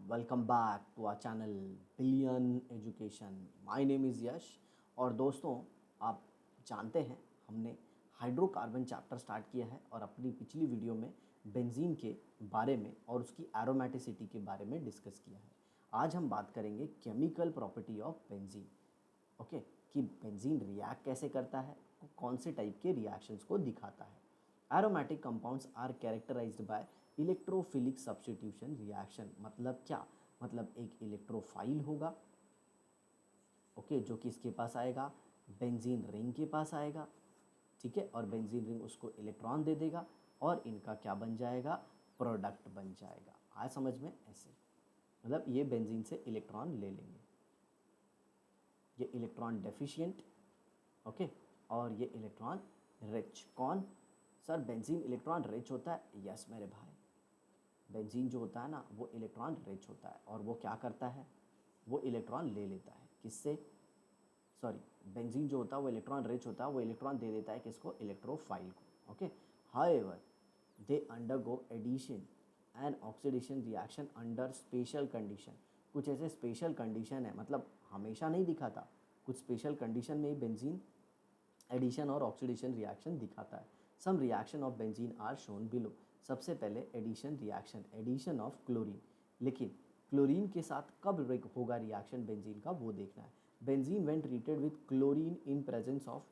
welcome back to our channel Billion Education. My name is Yash. और दोस्तों, आप जानते हैं हमने हाइड्रोकार्बन चैप्टर स्टार्ट किया है और अपनी पिछली वीडियो में बेंजीन के बारे में और उसकी एरोमेटिसिटी के बारे में डिस्कस किया है। आज हम बात करेंगे chemical property of benzene. Okay, कि बेंजीन रिएक्ट कैसे करता है, कौन से टाइप के रिएक्शंस को दिखाता है। Aromatic compounds are characterised by electrophilic substitution reaction. मतलब क्या? मतलब एक इलेक्ट्रोफाइल होगा, ओके, जो कि इसके पास आएगा, बेंजीन रिंग के पास आएगा, ठीक है, और बेंजीन रिंग उसको इलेक्ट्रॉन दे देगा और इनका क्या बन जाएगा? प्रोडक्ट बन जाएगा। आया समझ में? ऐसे मतलब ये बेंजीन से इलेक्ट्रॉन ले लेंगे, ये इलेक्ट्रॉन डेफिशिएंट, ओके, और ये इलेक्ट्रॉन रिच। कौन? सर बेंजीन इलेक्ट्रॉन रिच होता है? यस मेरे भाई, बेंजीन जो होता है ना वो इलेक्ट्रॉन रिच होता है और वो क्या करता है? वो इलेक्ट्रॉन ले लेता है। किससे? सॉरी, बेंजीन जो होता है वो इलेक्ट्रॉन रिच होता है, वो इलेक्ट्रॉन दे देता है किसको? इलेक्ट्रोफाइल को। Okay, however they undergo addition and oxidation reaction under special condition. कुछ ऐसे स्पेशल कंडीशन है, मतलब हमेशा नहीं दिखाता, कुछ स्पेशल कंडीशन में ही बेंजीन एडिशन और ऑक्सीडेशन रिएक्शन दिखाता है। Some reaction of benzene are shown below. सबसे पहले addition reaction, addition of chlorine. लेकिन क्लोरीन के साथ कब होगा रिएक्शन बेंजीन का, वो देखना है। Benzene when treated with chlorine in presence of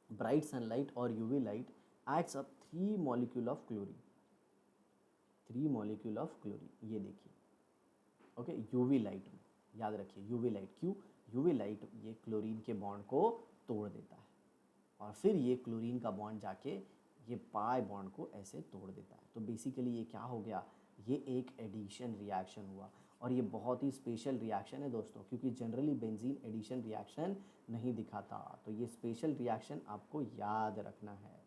bright sunlight और UV light adds up 3 molecule of chlorine. 3 molecule of chlorine, ये देखिए, ओके, यूवी लाइट में। याद रखिए यूवी लाइट, क्यों? यूवी लाइट ये क्लोरीन के बॉन्ड को तोड़ देता है और फिर ये क्लोरीन का बॉन्ड जाके ये पाई बॉन्ड को ऐसे तोड़ देता है। तो बेसिकली ये क्या हो गया? ये एक एडिशन रिएक्शन हुआ और ये बहुत ही स्पेशल रिएक्शन है दोस्तों, क्योंकि जनरली बेंजीन एडिशन रिएक्शन नहीं दिखाता। तो ये स्पेशल रिएक्शन आपको याद रखना है।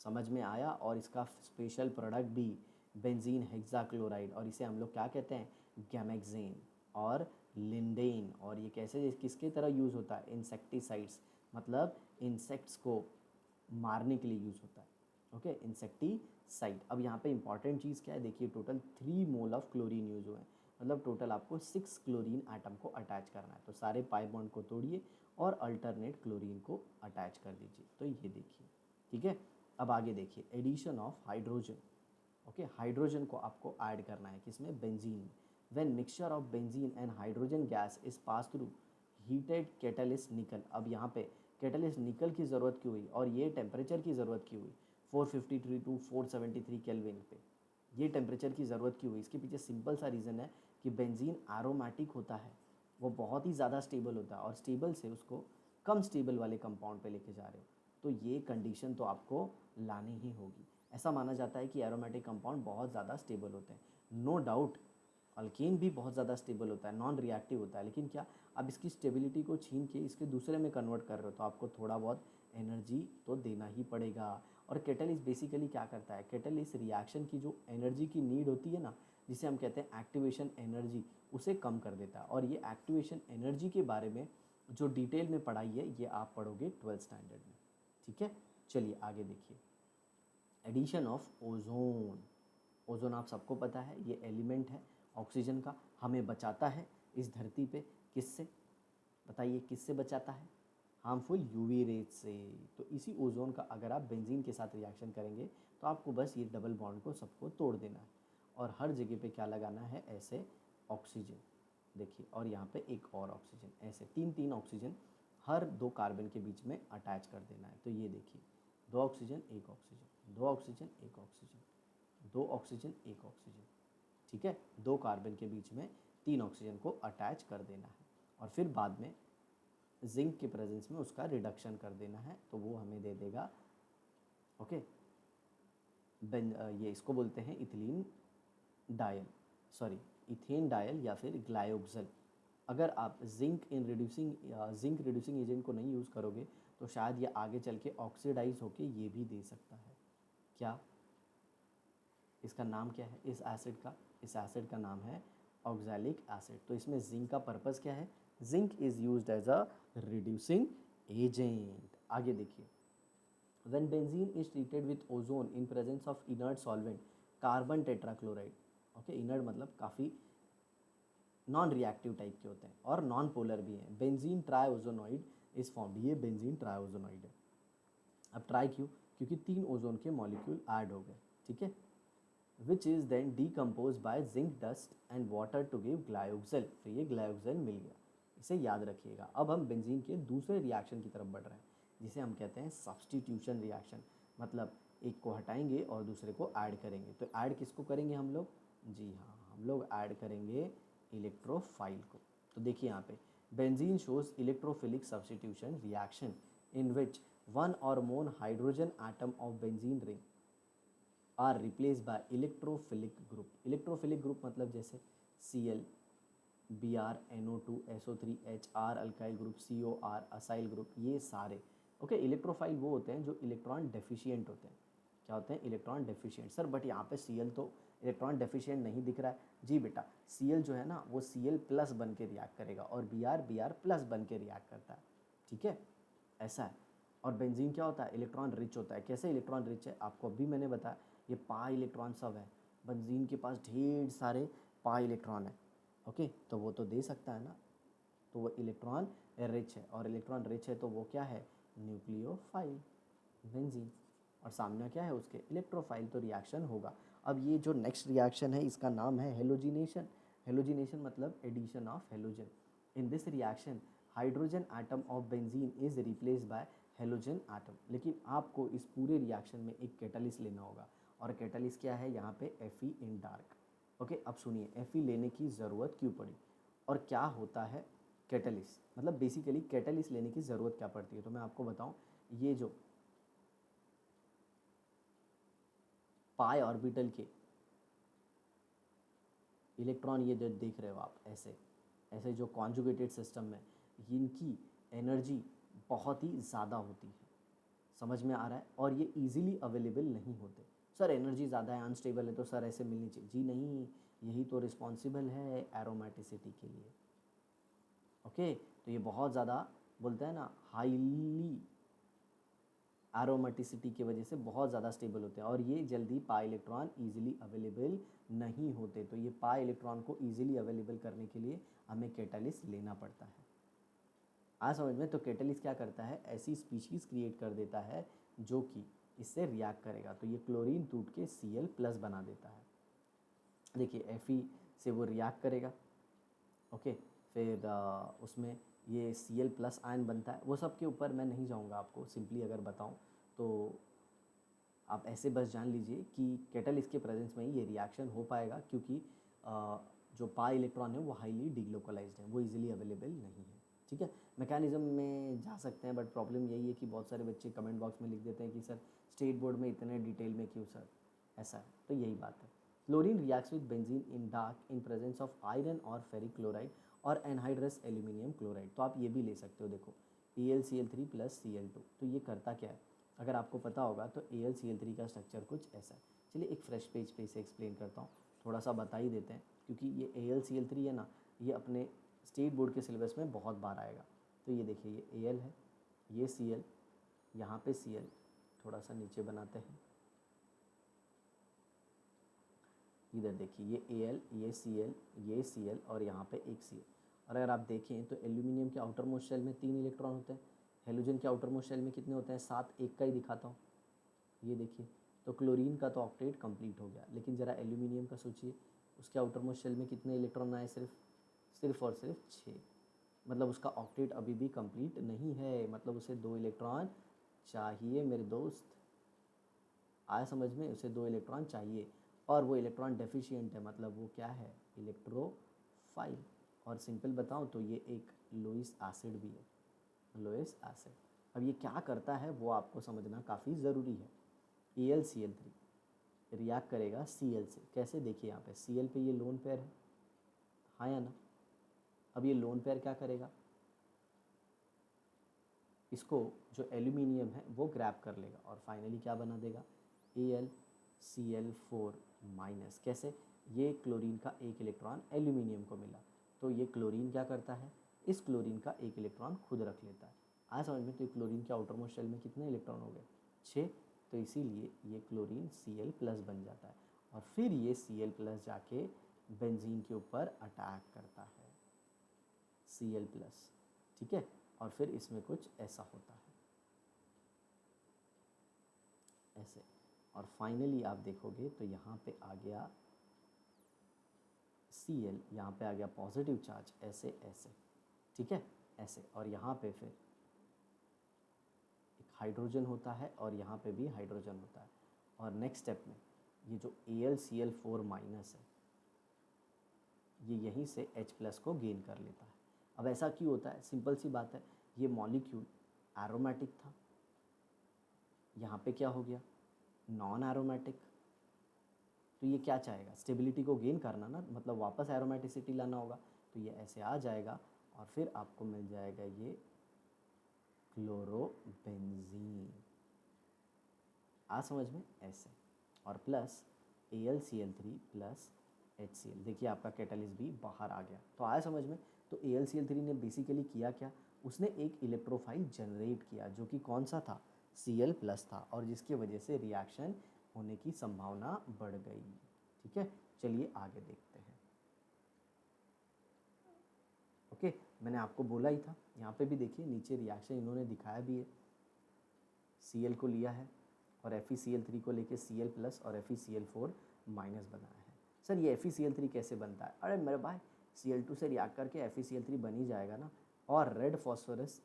समझ में आया? और इसका स्पेशल प्रोडक्ट भी बेंजीन हेक्साक्लोराइड, और इसे हम लोग क्या कहते हैं? गैमेक्सेन और लिंडेन। और ये कैसे किसके तरह यूज़ होता है? इंसेक्टिसाइड्स, मतलब इंसेक्ट्स को मारने के लिए यूज़ होता है। Okay, insecticide. अब यहाँ पे इंपॉर्टेंट चीज़ क्या है? देखिए, total 3 mole of chlorine use हुए हैं, मतलब टोटल आपको 6 क्लोरीन एटम को अटैच करना है। तो सारे पाई बॉन्ड को तोड़िए और अल्टरनेट क्लोरीन को अटैच कर दीजिए। तो ये देखिए, ठीक है। अब आगे देखिए, addition of hydrogen. Okay, hydrogen को आपको ऐड करना है किसमें? Benzene. When mixture of benzene and hydrogen gas is pass through heated catalyst nickel. अब यहाँ पे कैटलिस्ट निकल की ज़रूरत क्यों हुई और ये टेम्परेचर की ज़रूरत क्यों हुई? 453 टू 473 केल्विन पे ये टेम्परेचर की ज़रूरत क्यों हुई? इसके पीछे सिंपल सा रीज़न है कि बेंजीन एरोमेटिक होता है, वो बहुत ही ज़्यादा स्टेबल होता है और स्टेबल से उसको कम स्टेबल वाले कंपाउंड पे लेके जा रहे हो, तो ये कंडीशन तो आपको लानी ही होगी। ऐसा माना जाता है कि एरोमेटिक कंपाउंड बहुत ज़्यादा स्टेबल होते हैं। नो डाउट अल्केन भी बहुत ज़्यादा स्टेबल होता है, नॉन रिएक्टिव होता है, लेकिन क्या अब इसकी स्टेबिलिटी को छीन के इसके दूसरे में कन्वर्ट कर रहे हो तो आपको थोड़ा बहुत एनर्जी तो देना ही पड़ेगा। और कैटलिस्ट बेसिकली क्या करता है? कैटलिस्ट रिएक्शन की जो एनर्जी की नीड होती है ना, जिसे हम कहते हैं एक्टिवेशन एनर्जी, उसे कम कर देता है। और ये एक्टिवेशन एनर्जी के बारे में जो डिटेल में पढ़ाई है ये आप पढ़ोगे 12th स्टैंडर्ड में, ठीक है। चलिए आगे देखिए, एडिशन ऑफ ओजोन। ओजोन आप सबको पता है ये एलिमेंट है ऑक्सीजन का, हमें बचाता है इस धरती पे। किससे? बताइए किससे बचाता है? हार्मफुल यूवी रेज से। तो इसी ओजोन का अगर आप बेंजीन के साथ रिएक्शन करेंगे तो आपको बस ये डबल बॉन्ड को सबको तोड़ देना है और हर जगह पे क्या लगाना है? ऐसे ऑक्सीजन। देखिए, और यहाँ पे एक और ऑक्सीजन, ऐसे 3 3 ऑक्सीजन हर 2 कार्बन के बीच में अटैच कर देना है। तो ये देखिए, 2 oxygen 1 oxygen, 2 oxygen 1 oxygen, 2 oxygen 1 oxygen, ठीक है। 2 कार्बन के बीच में 3 ऑक्सीजन को अटैच कर देना है और फिर बाद में जिंक के प्रेजेंस में उसका रिडक्शन कर देना है, तो वो हमें दे देगा, ओके, ये इसको बोलते हैं ethylene dial, sorry ethane dial या फिर ग्लायोक्सल। अगर आप जिंक रिड्यूसिंग एजेंट को नहीं यूज़ करोगे तो शायद ये आगे चल के ऑक्सीडाइज होके ये भी दे सकता है। क्या? इसका नाम क्या है इस एसिड का? इस एसिड का नाम है ऑक्सैलिक एसिड। तो इसमें जिंक का पर्पस क्या है? Zinc is used as a reducing agent. आगे देखिए, when benzene is treated with ozone in presence of inert solvent carbon tetrachloride, okay, inert मतलब काफ़ी नॉन रिएक्टिव टाइप के होते हैं और नॉन पोलर भी हैं। बेंजीन ट्राइओजोनॉइड इज फॉर्म्ड, ये बेंजीन ट्राइओजोनॉइड है। अब ट्राई क्यों? क्योंकि 3 ओजोन के मॉलिक्यूल ऐड हो गए, ठीक है, which is then decompose by zinc dust and water to give glyoxal, फिर ये ग्लायोक्सिल मिल गया। इसे याद रखिएगा। अब हम बेंजीन के दूसरे रिएक्शन की तरफ बढ़ रहे हैं जिसे हम कहते हैं सब्स्टिट्यूशन रिएक्शन, मतलब एक को हटाएंगे और दूसरे को ऐड करेंगे। तो ऐड किसको करेंगे हम लोग? जी हाँ, हम लोग ऐड करेंगे इलेक्ट्रोफाइल को। तो देखिए यहाँ पे benzene shows electrophilic substitution reaction in which one or more hydrogen atom of benzene ring are replaced by electrophilic group. electrophilic group मतलब जैसे Cl, Br, NO2, SO3, HR alkyl group, COR acyl group, ये सारे okay. Electrophile वो होते हैं जो electron deficient होते हैं। क्या होते हैं? Electron deficient. सर बट यहाँ पे Cl तो इलेक्ट्रॉन डेफिशिएंट नहीं दिख रहा है। जी बेटा, Cl जो है ना वो Cl प्लस बन के रिएक्ट करेगा और Br प्लस बन के रिएक्ट करता है, ठीक है, ऐसा है। और बेंजीन क्या होता है? इलेक्ट्रॉन रिच होता है। कैसे इलेक्ट्रॉन रिच है? आपको अभी मैंने बताया, ये पाई इलेक्ट्रॉन सब है। बेंजीन के पास ढेर सारे पाई इलेक्ट्रॉन है, ओके, तो वो तो दे सकता है ना, तो वो इलेक्ट्रॉन रिच है। और इलेक्ट्रॉन रिच है तो वो क्या है? Nucleophile benzene. और सामने क्या है उसके? इलेक्ट्रोफाइल। तो रिएक्शन होगा। अब ये जो नेक्स्ट रिएक्शन है इसका नाम है हेलोजिनेशन। हेलोजिनेशन मतलब addition of halogen. In this reaction hydrogen atom of benzene is replace by halogen atom. लेकिन आपको इस पूरे रिएक्शन में एक कैटालिस्ट लेना होगा और कैटालिस्ट क्या है? यहाँ पे Fe इन डार्क। ओके, अब सुनिए Fe लेने की ज़रूरत क्यों पड़ी और क्या होता है कैटालिस्ट, मतलब बेसिकली कैटालिस्ट लेने की ज़रूरत क्या पड़ती है। तो मैं आपको बताऊं, ये जो पाई ऑर्बिटल के इलेक्ट्रॉन ये जो देख रहे हो आप ऐसे ऐसे जो कॉन्जुगेटेड सिस्टम में, इनकी एनर्जी बहुत ही ज़्यादा होती है, समझ में आ रहा है, और ये इजीली अवेलेबल नहीं होते। सर एनर्जी ज़्यादा है, अनस्टेबल है, तो सर ऐसे मिलनी चाहिए। जी नहीं, यही तो रिस्पॉन्सिबल है एरोमेटिसिटी के लिए, ओके। तो ये बहुत ज़्यादा बोलते हैं ना हाईली एरोमेटिसिटी की वजह से बहुत ज़्यादा स्टेबल होते हैं और ये जल्दी पाई इलेक्ट्रॉन ईजिली अवेलेबल नहीं होते। तो ये पाई इलेक्ट्रॉन को ईजिली अवेलेबल करने के लिए हमें कैटालिस्ट लेना पड़ता है। आज समझ में? तो कैटालिस्ट क्या करता है? ऐसी स्पीशीज़ क्रिएट कर देता है जो कि इससे रिएक्ट करेगा। तो ये क्लोरीन टूट के Cl प्लस बना देता है। देखिए Fe से वो रिएक्ट करेगा, ओके, फिर उसमें ये Cl प्लस आयन बनता है। वो सब के ऊपर मैं नहीं जाऊँगा, आपको सिंपली अगर बताऊँ तो आप ऐसे बस जान लीजिए कि कैटालिस्ट के प्रेजेंस में ही ये रिएक्शन हो पाएगा, क्योंकि जो पाई इलेक्ट्रॉन है वो हाईली डिग्लोकलाइज्ड है, वो इजीली अवेलेबल नहीं है, ठीक है। मैकेनिज्म में जा सकते हैं, बट प्रॉब्लम यही है कि बहुत सारे बच्चे कमेंट बॉक्स में लिख देते हैं कि सर स्टेट बोर्ड में इतने डिटेल में क्यों सर, ऐसा है। तो यही बात है। Chlorine reacts with benzene in dark in presence of iron और फेरिक क्लोराइड और एनहाइड्रस एल्यूमिनियम क्लोराइड। तो आप ये भी ले सकते हो, देखो AlCl3 प्लस Cl2। तो ये करता क्या है अगर आपको पता होगा तो AlCl3 का स्ट्रक्चर कुछ ऐसा है। चलिए एक फ्रेश पेज पे इसे एक्सप्लेन करता हूँ, थोड़ा सा बता ही देते हैं, क्योंकि ये AlCl3 है ना, ये अपने स्टेट बोर्ड के सिलेबस में बहुत बार आएगा। तो ये देखिए ये Al है, ये Cl, यहाँ पे Cl, थोड़ा सा नीचे बनाते हैं, इधर देखिए ये Al, ये Cl, ये Cl और यहाँ पे एक Cl। और अगर आप देखें तो एल्यूमिनियम के आउटर मोस्ट शेल में 3 इलेक्ट्रॉन होते हैं, हेलोजन के आउटर मोस्ट शेल में कितने होते हैं? 7। एक का ही दिखाता हूँ, ये देखिए। तो क्लोरीन का तो ऑक्टेट कंप्लीट हो गया, लेकिन ज़रा एल्यूमिनियम का सोचिए, उसके आउटर मोस्ट शेल में कितने इलेक्ट्रॉन आए? सिर्फ और सिर्फ 6। मतलब उसका ऑक्टेट अभी भी कंप्लीट नहीं है, मतलब उसे 2 इलेक्ट्रॉन चाहिए मेरे दोस्त। आया समझ में? उसे 2 इलेक्ट्रॉन चाहिए और वो इलेक्ट्रॉन डेफिशिएंट है, मतलब वो क्या है? इलेक्ट्रोफाइल। और सिंपल बताऊँ तो ये एक लोइस एसिड भी है, लोइस एसिड। अब ये क्या करता है वो आपको समझना काफ़ी ज़रूरी है। AlCl3 रिएक्ट करेगा Cl से, कैसे? देखिए यहाँ पे Cl पे ये लोन पेयर है, हाँ या ना? अब ये लोन पेयर क्या करेगा? इसको जो एल्यूमिनियम है वो ग्रैब कर लेगा और फाइनली क्या बना देगा? AlCl4 minus. कैसे? ये क्लोरीन का एक इलेक्ट्रॉन एल्यूमिनियम को मिला, तो ये क्लोरीन क्या करता है? इस क्लोरीन का एक इलेक्ट्रॉन खुद रख लेता है। आज समझ में? तो क्लोरीन के आउटर मोस्ट शेल में कितने इलेक्ट्रॉन हो गए? 6। तो इसीलिए ये क्लोरीन Cl प्लस बन जाता है और फिर ये Cl प्लस जाके बेंजीन के ऊपर अटैक करता है। Cl प्लस, ठीक है, और फिर इसमें कुछ ऐसा होता है, ऐसे, और फाइनली आप देखोगे तो यहाँ पे आ गया Cl, यहाँ पे आ गया पॉजिटिव चार्ज, ऐसे ऐसे, ठीक है, ऐसे, और यहाँ पे फिर एक हाइड्रोजन होता है और यहाँ पे भी हाइड्रोजन होता है, और नेक्स्ट स्टेप में ये जो AlCl4 माइनस है ये यहीं से H प्लस को गेन कर लेता है। अब ऐसा क्यों होता है? सिंपल सी बात है, ये मॉलिक्यूल एरोमेटिक था, यहाँ पे क्या हो गया, नॉन एरोमेटिक, तो ये क्या चाहेगा, स्टेबिलिटी को गेन करना ना, मतलब वापस एरोमेटिसिटी लाना होगा, तो ये ऐसे आ जाएगा और फिर आपको मिल जाएगा ये क्लोरोबेंजीन। आ समझ में, ऐसे, और प्लस AlCl3 प्लस HCl, देखिए आपका कैटालिस्ट भी बाहर आ गया, तो आया समझ में। तो AlCl3 ने बेसिकली किया क्या, उसने एक इलेक्ट्रोफाइल जनरेट किया जो कि कौन सा था, Cl प्लस था, और जिसकी वजह से रिएक्शन होने की संभावना बढ़ गई, ठीक है। चलिए आगे देखते हैं। ओके, मैंने आपको बोला ही था, यहाँ पे भी देखिए नीचे रिएक्शन इन्होंने दिखाया भी है, Cl को लिया है और FeCl3 को लेके Cl प्लस और FeCl4 माइनस बनाया है। सर ये FeCl3 कैसे बनता है? अरे मेरे भाई, Cl2 से रिएक्ट करके FeCl3 बन ही जाएगा ना, और red phosphorus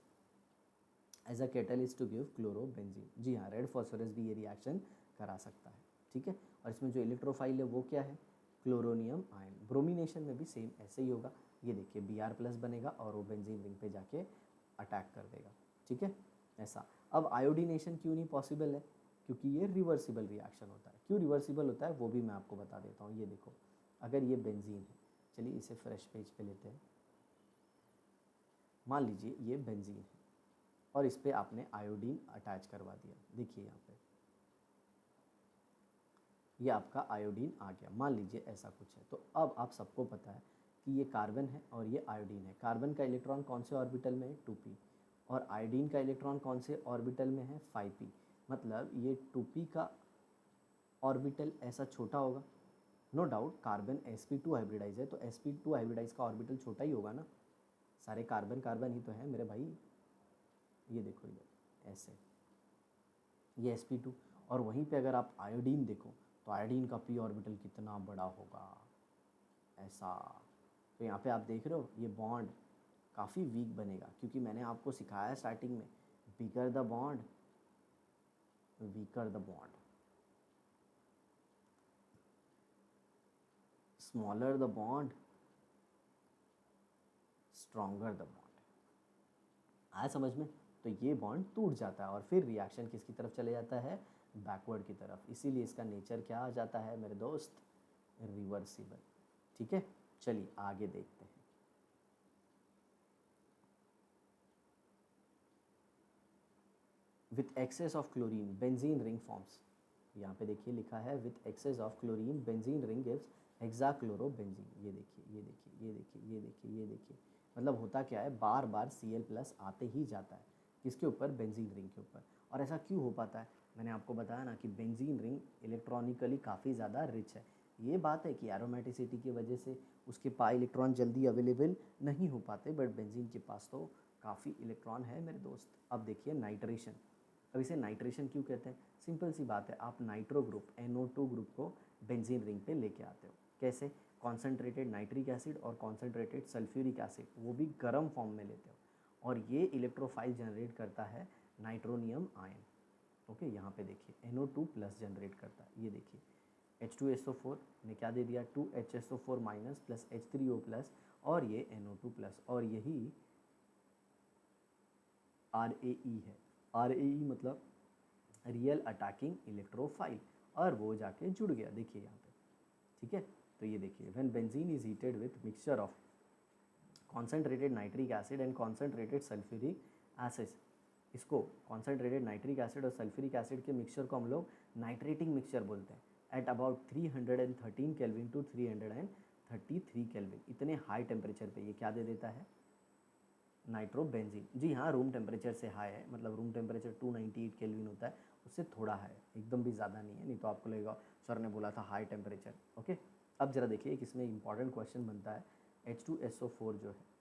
as a catalyst to give chlorobenzene. जी हाँ, रेड फॉस्फोरस भी ये रिएक्शन करा सकता है, ठीक है। और इसमें जो इलेक्ट्रोफाइल है वो क्या है, क्लोरोनियम आयन। ब्रोमिनेशन में भी सेम ऐसे ही होगा, ये देखिए Br प्लस बनेगा और वो बेंजीन रिंग पे जाके अटैक कर देगा, ठीक है, ऐसा। अब आयोडीनेशन क्यों नहीं पॉसिबल है, क्योंकि ये रिवर्सिबल रिएक्शन होता है। क्यों रिवर्सिबल होता है वो भी मैं आपको बता देता हूँ। ये देखो, अगर ये बेंजीन है, चलिए इसे फ्रेश पेज पे लेते हैं, मान लीजिए ये बेंजीन है और इस पर आपने आयोडीन अटैच करवा दिया, देखिए यहाँ पे ये आपका आयोडीन आ गया, मान लीजिए ऐसा कुछ है। तो अब आप सबको पता है कि ये कार्बन है और ये आयोडीन है। कार्बन का इलेक्ट्रॉन कौन से ऑर्बिटल में है, 2p, और आयोडीन का इलेक्ट्रॉन कौन से ऑर्बिटल में है, 5p। मतलब ये 2p का ऑर्बिटल ऐसा छोटा होगा, no doubt. Carbon sp2 hybridise है तो sp2 हाइब्रिडाइज का ऑर्बिटल छोटा ही होगा ना, सारे कार्बन कार्बन ही तो है मेरे भाई। ये देखो इधर ऐसे, ये sp2, और वहीं पे अगर आप आयोडीन देखो तो आयोडीन का p ऑर्बिटल कितना बड़ा होगा, ऐसा। तो यहाँ पे आप देख रहे हो ये बॉन्ड काफ़ी वीक बनेगा, क्योंकि मैंने आपको सिखाया स्टार्टिंग में, bigger the bond weaker the bond, smaller the bond stronger the bond. आया समझ में। तो ये बॉन्ड टूट जाता है और फिर रिएक्शन किसकी तरफ चले जाता है, बैकवर्ड की तरफ। इसीलिए इसका नेचर क्या आ जाता है मेरे दोस्त, रिवर्सिबल, ठीक है। चलिए आगे देखते हैं। With excess of chlorine benzene ring forms, यहाँ पे देखिए लिखा है with excess of chlorine benzene ring gives hexachlorobenzene. ये देखिए, ये देखिए, ये देखिए, ये देखिए, ये देखिए, मतलब होता क्या है, बार बार Cl प्लस आते ही जाता है, किसके ऊपर, बेंजीन रिंग के ऊपर। और ऐसा क्यों हो पाता है, मैंने आपको बताया ना कि बेंजीन रिंग इलेक्ट्रॉनिकली काफ़ी ज़्यादा रिच है। ये बात है कि एरोमेटिसिटी की वजह से उसके पाई इलेक्ट्रॉन जल्दी अवेलेबल नहीं हो पाते, बट बेंजीन के पास तो काफ़ी इलेक्ट्रॉन है मेरे दोस्त। अब देखिए नाइट्रेशन, अब इसे नाइट्रेशन क्यों कहते हैं, सिंपल सी बात है, आप नाइट्रो ग्रुप NO2 ग्रुप को बेंजीन रिंग पे लेके आते हो, कैसे, कॉन्सेंट्रेटेड नाइट्रिक एसिड और कॉन्सेंट्रेटेड सल्फ्यूरिक एसिड, वो भी गर्म फॉर्म में लेते हो, और ये इलेक्ट्रोफाइल जनरेट करता है नाइट्रोनियम आयन। ओके, यहाँ पे देखिए NO2 प्लस जनरेट करता है, ये देखिए H2SO4 ने क्या दे दिया, 2HSO4 minus plus H3O plus, और ये NO2 प्लस, और यही RAE है। RAE मतलब रियल अटैकिंग इलेक्ट्रोफाइल, और वो जाके जुड़ गया, देखिए यहाँ पे, ठीक है। तो ये देखिए, when benzene is heated with mixture of concentrated nitric acid and concentrated sulphuric acid, इसको कॉन्सेंट्रेटेड नाइट्रिक एसिड और सल्फ्यूरिक एसिड के मिक्सचर को हम लोग नाइट्रेटिंग मिक्सचर बोलते हैं, at about 313 kelvin to 333 kelvin, इतने हाई टेम्परेचर पे ये क्या दे देता है, नाइट्रोबेंजीन। जी हाँ, रूम टेम्परेचर से हाई है, मतलब रूम टेम्परेचर 298 केल्विन होता है, उससे थोड़ा हाई है, एकदम भी ज़्यादा नहीं है, नहीं तो आपको लगेगा सर ने बोला था हाई टेम्परेचर। ओके, अब ज़रा देखिए कि इसमें इंपॉर्टेंट क्वेश्चन बनता है, H2SO4 जो है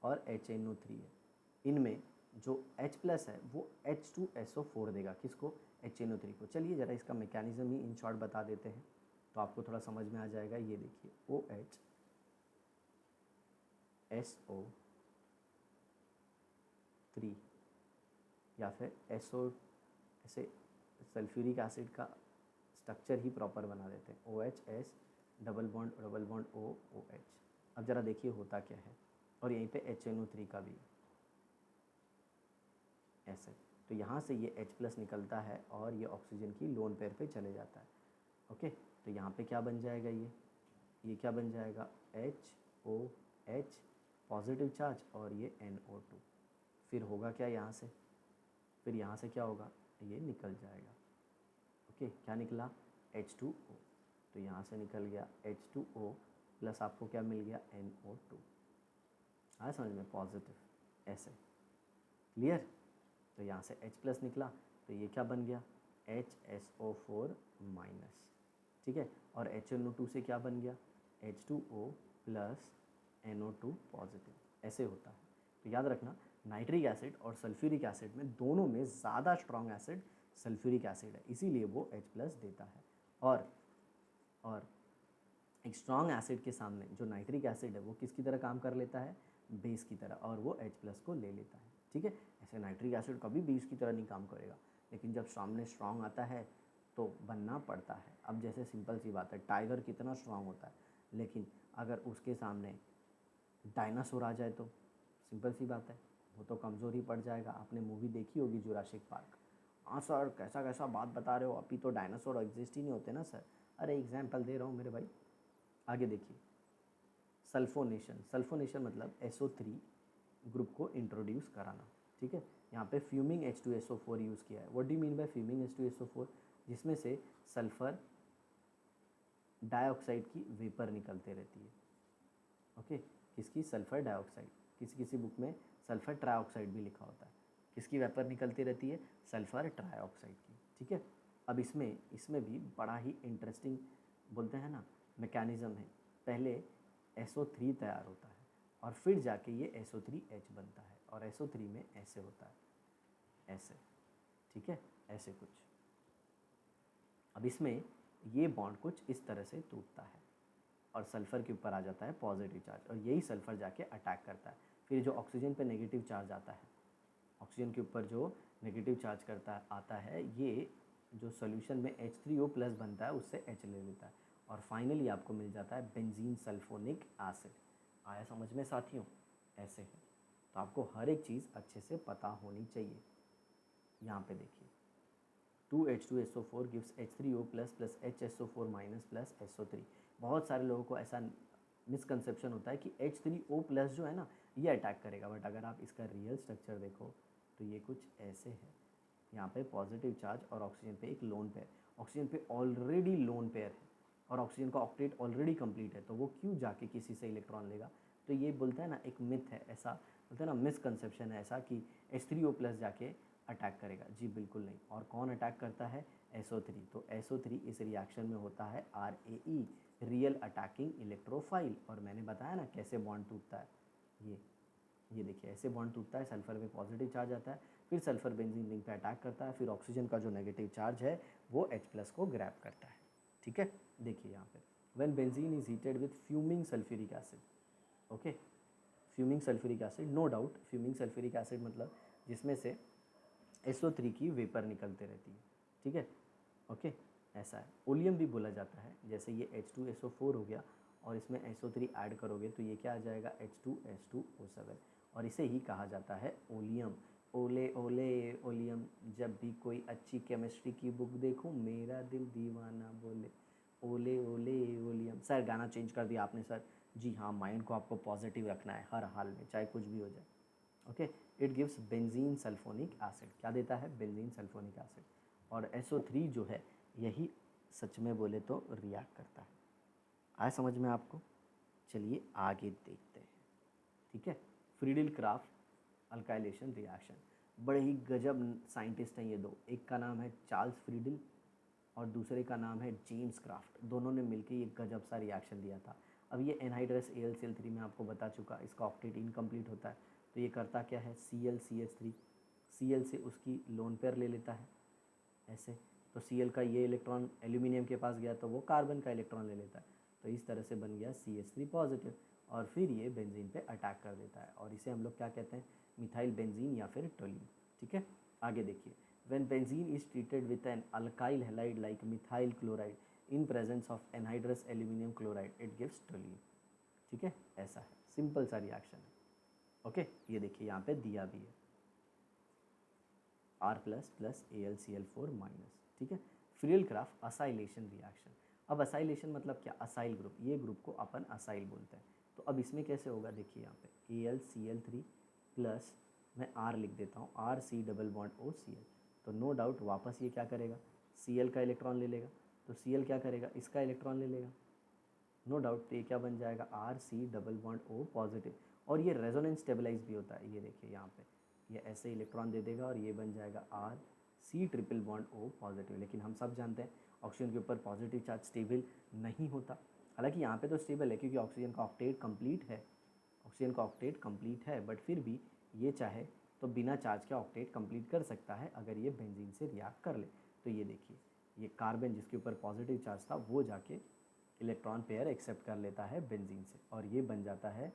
और HNO3 है। इनमें जो H+ है वो H2SO4 देगा, किसको? HNO3 को। चलिए ज़रा इसका मैकेनिज़्म ही इन शॉर्ट बता देते हैं तो आपको थोड़ा समझ में आ जाएगा। ये देखिए OHSO3 या फिर SO, ऐसे सल्फ्यूरिक एसिड का स्ट्रक्चर ही प्रॉपर बना देते हैं, OHS डबल बॉन्ड OOH। अब ज़रा देखिए होता क्या है, और यहीं पे HNO3 का भी ऐसे। तो यहाँ से ये H+ निकलता है और ये ऑक्सीजन की लोन पेयर पे चले जाता है। ओके, तो यहाँ पे क्या बन जाएगा? ये क्या बन जाएगा? HOH पॉजिटिव चार्ज और ये NO2। फिर होगा क्या यहाँ से? फिर यहाँ से क्या होगा? ये निकल जाएगा। ओके, क्या निकला? H2O। तो यहाँ से निकल गया H2O प्लस आपको क्या मिल गया? NO2। आया समझ में? पॉजिटिव, ऐसे। क्लियर? तो यहाँ से H+ निकला तो ये क्या बन गया? HSO4 minus. ठीक है, और HNO2 से क्या बन गया? H2O plus NO2 positive. ऐसे होता है। तो याद रखना, नाइट्रिक एसिड और सल्फ्यूरिक एसिड में दोनों में ज़्यादा स्ट्रॉन्ग एसिड सल्फ्यूरिक एसिड है, इसीलिए वो H+ देता है। और एक स्ट्रॉन्ग एसिड के सामने जो नाइट्रिक एसिड है वो किसकी तरह काम कर लेता है? बेस की तरह, और वो H+ को ले लेता है। ठीक है, ऐसे नाइट्रिक एसिड कभी बेस की तरह नहीं काम करेगा, लेकिन जब सामने स्ट्रॉन्ग आता है तो बनना पड़ता है। अब जैसे सिंपल सी बात है, टाइगर कितना स्ट्रॉन्ग होता है, लेकिन अगर उसके सामने डायनासोर आ जाए तो सिंपल सी बात है, वो तो कमज़ोर ही पड़ जाएगा। आपने मूवी देखी होगी जुरासिक पार्क। हाँ सर, कैसा कैसा बात बता रहे हो, अभी तो डायनासोर एग्जिस्ट ही नहीं होते ना सर। अरे एग्जाम्पल दे रहा हूँ मेरे भाई। आगे देखिए, सल्फोनेशन। सल्फोनेशन मतलब SO3 ग्रुप को इंट्रोड्यूस कराना। ठीक है, यहाँ पे फ्यूमिंग H2SO4 यूज़ किया है। What do you mean by fuming H2SO4? जिसमें से सल्फ़र डाइऑक्साइड की वेपर निकलते रहती है। ओके, किसकी? Sulphur dioxide. किसी किसी बुक में सल्फ़र ट्राइऑक्साइड भी लिखा होता है। किसकी वेपर निकलती रहती है? सल्फ़र ट्राइऑक्साइड की। ठीक है, अब इसमें भी बड़ा ही इंटरेस्टिंग बोलते हैं ना मैकेनिज़्म है। पहले SO3 तैयार होता है और फिर जाके ये SO3H बनता है, और SO3 में ऐसे होता है, ऐसे। ठीक है, ऐसे कुछ। अब इसमें ये बॉन्ड कुछ इस तरह से टूटता है और सल्फ़र के ऊपर आ जाता है पॉजिटिव चार्ज, और यही सल्फ़र जाके अटैक करता है। फिर जो ऑक्सीजन पे नेगेटिव चार्ज आता है, ऑक्सीजन के ऊपर जो नेगेटिव चार्ज आता है, ये जो सॉल्यूशन में H3O+ बनता है उससे H ले लेता है, और फाइनली आपको मिल जाता है बेंजीन सल्फोनिक एसिड। आया समझ में साथियों? ऐसे है। तो आपको हर एक चीज़ अच्छे से पता होनी चाहिए। यहाँ पे देखिए, 2H2SO4 gives H3O+ plus HSO4 minus plus SO3। बहुत सारे लोगों को ऐसा मिसकंसेप्शन होता है कि H3O+ जो है ना ये अटैक करेगा, बट अगर आप इसका रियल स्ट्रक्चर देखो तो ये कुछ ऐसे है। यहाँ पे पॉजिटिव चार्ज और ऑक्सीजन पे एक लोन पेयर, ऑक्सीजन पे ऑलरेडी लोन पेयर है और ऑक्सीजन का ऑक्टेट ऑलरेडी कंप्लीट है, तो वो क्यों जाके किसी से इलेक्ट्रॉन लेगा? तो ये बोलते हैं ना, एक मिथ है, ऐसा बोलते हैं ना, मिसकंसेप्शन है ऐसा कि H3O+ जाके अटैक करेगा। जी बिल्कुल नहीं। और कौन अटैक करता है? SO3। तो SO3 इस रिएक्शन में होता है RAE, रियल अटैकिंग इलेक्ट्रोफाइल। और मैंने बताया ना कैसे बॉन्ड टूटता है। ये देखिए, ऐसे बॉन्ड टूटता है, सल्फर में पॉजिटिव चार्ज आता है, फिर सल्फर बेंजीन रिंग पे अटैक करता है, फिर ऑक्सीजन का जो नेगेटिव चार्ज है वो H+ को ग्रैब करता है। ठीक है, देखिए यहाँ पे, when benzene is heated with fuming sulphuric acid. Okay, fuming sulphuric acid, no doubt fuming sulphuric acid मतलब जिसमें से SO3 की वेपर निकलते रहती है। ठीक है, ओके, ऐसा है। ओलियम भी बोला जाता है, जैसे ये H2SO4 हो गया और इसमें SO3 ऐड करोगे तो ये क्या आ जाएगा? H2S2O7, और इसे ही कहा जाता है ओलियम। ओले ओले ओलियम, जब भी कोई अच्छी केमिस्ट्री की बुक देखूं मेरा दिल दीवाना बोले, ओले ओले ओलियम। सर गाना चेंज कर दिया आपने सर। जी हाँ, माइंड को आपको पॉजिटिव रखना है हर हाल में, चाहे कुछ भी हो जाए। Okay, it gives benzene sulphonic acid. क्या देता है? Benzene sulphonic acid. और SO3 जो है यही सच में बोले तो रिएक्ट करता है। आया समझ में आपको? चलिए आगे देखते हैं। ठीक है, फ्रीडिल क्राफ्ट अल्काइलेशन रिएक्शन। बड़े ही गजब साइंटिस्ट हैं ये दो, एक का नाम है चार्ल्स फ्रीडिल और दूसरे का नाम है जेम्स क्राफ्ट। दोनों ने मिलकर ये गजब सा रिएक्शन दिया था। अब ये एनहाइड्रस AlCl3 में आपको बता चुका, इसका ऑक्टेट इनकम्प्लीट होता है, तो ये करता क्या है, ClCH3, Cl से उसकी लोन पेयर ले लेता है ऐसे, तो Cl का ये इलेक्ट्रॉन एल्यूमिनियम के पास गया तो वो कार्बन का इलेक्ट्रॉन ले लेता है, तो इस तरह से बन गया CH3 पॉजिटिव, और फिर ये बेंजीन पे अटैक कर देता है, और इसे हम लोग क्या कहते हैं, मिथाइल बेंजीन या फिर टोलीन। ठीक है, आगे देखिए, when benzene is treated with an alkyl halide like methyl chloride in presence of anhydrous aluminium chloride it gives toluene. ठीक है, ऐसा है, सिंपल सा रिएक्शन है। ओके, ये देखिए यहाँ पे दिया भी है R plus plus AlCl4 minus. ठीक है, फ्रील-क्राफ्ट असाइलेशन रिएक्शन। अब असाइलेशन मतलब क्या, असाइल ग्रुप, ये ग्रुप को अपन असाइल बोलते हैं। तो अब इसमें कैसे होगा, देखिए यहाँ पे AlCl3 प्लस मैं R लिख देता हूँ, RC डबल बॉन्ड OCl, तो नो डाउट वापस ये क्या करेगा, Cl का इलेक्ट्रॉन ले लेगा, तो Cl क्या करेगा, इसका इलेक्ट्रॉन ले लेगा, नो डाउट, तो ये क्या बन जाएगा, RC double bond O positive, और ये रेजोनेंस स्टेबलाइज भी होता है, ये देखिए यहाँ पे ये ऐसे इलेक्ट्रॉन दे देगा और ये बन जाएगा RC triple bond O positive. लेकिन हम सब जानते हैं ऑक्सीजन के ऊपर पॉजिटिव चार्ज स्टेबल नहीं होता, हालांकि यहाँ पे तो स्टेबल है क्योंकि ऑक्सीजन का ऑक्टेट कंप्लीट है, ऑक्सीजन का ऑक्टेट कंप्लीट है, बट फिर भी ये चाहे तो बिना चार्ज के ऑक्टेट कंप्लीट कर सकता है अगर ये बेंजीन से रिएक्ट कर ले। तो ये देखिए, ये कार्बन जिसके ऊपर पॉजिटिव चार्ज था वो जाके इलेक्ट्रॉन पेयर एक्सेप्ट कर लेता है बेंजीन से, और ये बन जाता है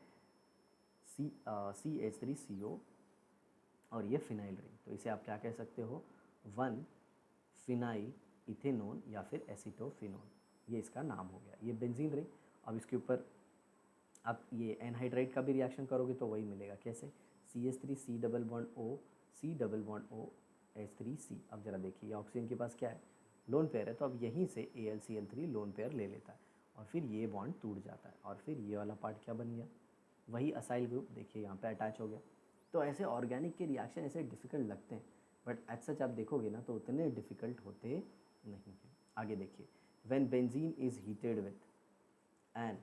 CH3CO, और ये फिनाइल रिंग, तो इसे आप क्या कह सकते हो, 1 फिनाइल इथेनॉन या फिर एसीटोफिनॉन, ये इसका नाम हो गया, ये बेंजीन रिंग। अब इसके ऊपर आप ये एनहाइड्राइड का भी रिएक्शन करोगे तो वही मिलेगा, कैसे, CH3C double bond O, C double bond O H3C। अब ज़रा देखिए, ऑक्सीजन के पास क्या है, लोन पेयर है, तो अब यहीं से AlCl3 लोन पेयर ले लेता है, और फिर ये बॉन्ड टूट जाता है, और फिर ये वाला पार्ट क्या बन गया, वही असाइल ग्रुप, देखिए यहाँ पे अटैच हो गया। तो ऐसे ऑर्गेनिक के रिएक्शन ऐसे डिफ़िकल्ट लगते हैं, बट एज सच आप देखोगे ना तो उतने डिफ़िकल्ट होते नहीं हैं। आगे देखिए, when benzene is heated with an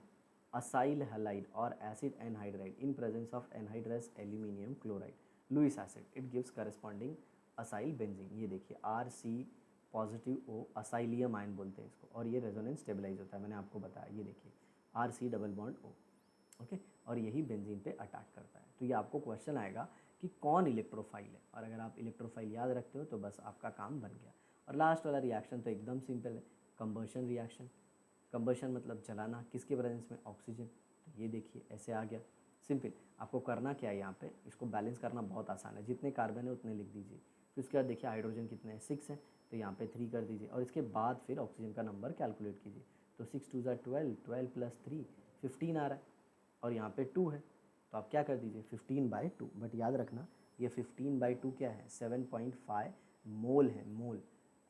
acyl halide और acid anhydride in presence of anhydrous aluminium chloride Lewis acid, it gives corresponding acyl benzene. ये देखिए RC positive O, acylium ion बोलते हैं इसको, और ये रेजोनेंस स्टेबलाइज होता है, मैंने आपको बताया, ये देखिए RC double bond O, okay, और यही बेंजीन पे अटैक करता है। तो ये आपको क्वेश्चन आएगा कि कौन इलेक्ट्रोफाइल है, और अगर आप इलेक्ट्रोफाइल याद रखते हो तो बस आपका काम बन गया। और लास्ट वाला रिएक्शन तो एकदम सिंपल है, कंबशन रिएक्शन। कंबशन मतलब जलाना, किसके प्रेजेंस में, ऑक्सीजन, तो ये देखिए ऐसे आ गया, सिंपल। आपको करना क्या है, यहाँ पे इसको बैलेंस करना बहुत आसान है, जितने कार्बन है उतने लिख दीजिए, फिर उसके बाद देखिए हाइड्रोजन कितने हैं, 6 हैं, तो यहाँ पे 3 कर दीजिए, और इसके बाद फिर ऑक्सीजन का नंबर कैलकुलेट कीजिए, तो 6 2 12, 12 प्लस 3 15 आ रहा है, और यहाँ पे 2 है, तो आप क्या कर दीजिए 15/2, बट याद रखना ये 15/2 क्या है, 7.5 मोल है, मोल,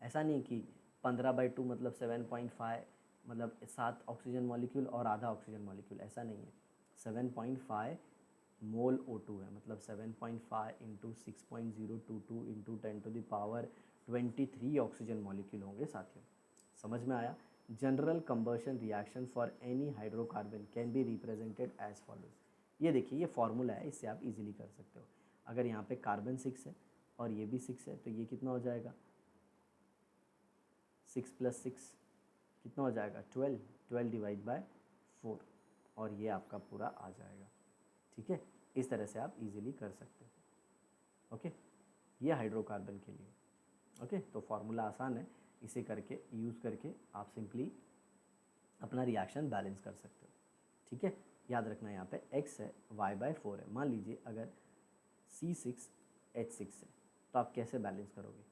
ऐसा नहीं कि 15/2 मतलब 7.5 मतलब 7 ऑक्सीजन मॉलिक्यूल और आधा ऑक्सीजन मॉलिक्यूल, ऐसा नहीं है, 7.5 मोल O2 है, मतलब 7.5 इंटू 6.022 इंटू 10⁻23 ऑक्सीजन मॉलिक्यूल होंगे साथियों। समझ में आया। General combustion reaction for any hydrocarbon can be represented as follows. ये देखिए, ये फॉर्मूला है, इससे आप इजीली कर सकते हो। अगर यहाँ पे कार्बन 6 है और ये भी 6 है, तो ये कितना हो जाएगा, 6 + 6 कितना हो जाएगा, 12, 12 डिवाइड बाय 4, और ये आपका पूरा आ जाएगा। ठीक है, इस तरह से आप इजीली कर सकते हो। ओके, ये हाइड्रोकार्बन के लिए। ओके, तो फार्मूला आसान है, इसे करके यूज़ करके आप सिंपली अपना रिएक्शन बैलेंस कर सकते हो। ठीक है, याद रखना यहाँ पे x है, y/4 है। मान लीजिए अगर C6H6 है, तो आप कैसे बैलेंस करोगे,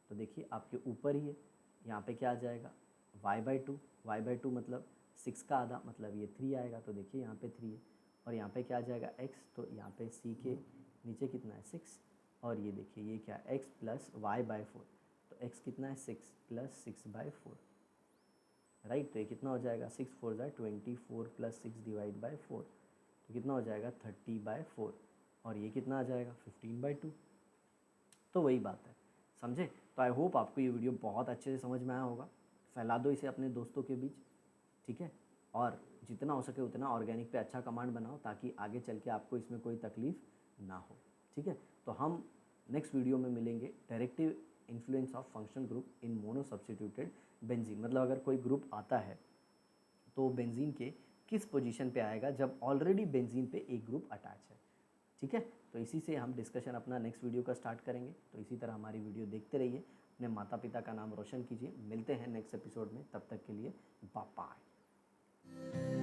तो देखिए आपके ऊपर ही है, यहाँ पे क्या आ जाएगा, y/2, y/2 मतलब 6 का आधा, मतलब ये 3 आएगा, तो देखिए यहाँ पे 3 है, और यहाँ पे क्या आ जाएगा x, तो यहाँ पे C के नीचे कितना है 6, और ये देखिए ये क्या x + y/4, तो x कितना है 6 + 6/4, राइट, तो ये कितना हो जाएगा, 6 4 ज़ा 24 + 6 डिवाइड बाय 4, तो कितना हो जाएगा 30/4, और ये कितना आ जाएगा 15/2। तो वही बात है, समझे। तो आई होप आपको ये वीडियो बहुत अच्छे से समझ में आया होगा। फैला दो इसे अपने दोस्तों के बीच, ठीक है, और जितना हो सके उतना ऑर्गेनिक पे अच्छा कमांड बनाओ, ताकि आगे चल के आपको इसमें कोई तकलीफ़ ना हो। ठीक है, तो हम नेक्स्ट वीडियो में मिलेंगे, directive influence of functional group in mono substituted benzene. मतलब अगर कोई ग्रुप आता है तो बेंजीन के किस पोजीशन पे आएगा जब ऑलरेडी बेंजीन पे एक ग्रुप अटैच है। ठीक है, तो इसी से हम डिस्कशन अपना नेक्स्ट वीडियो का स्टार्ट करेंगे। तो इसी तरह हमारी वीडियो देखते रहिए, अपने माता पिता का नाम रोशन कीजिए। मिलते हैं नेक्स्ट एपिसोड में, तब तक के लिए बाय बाय।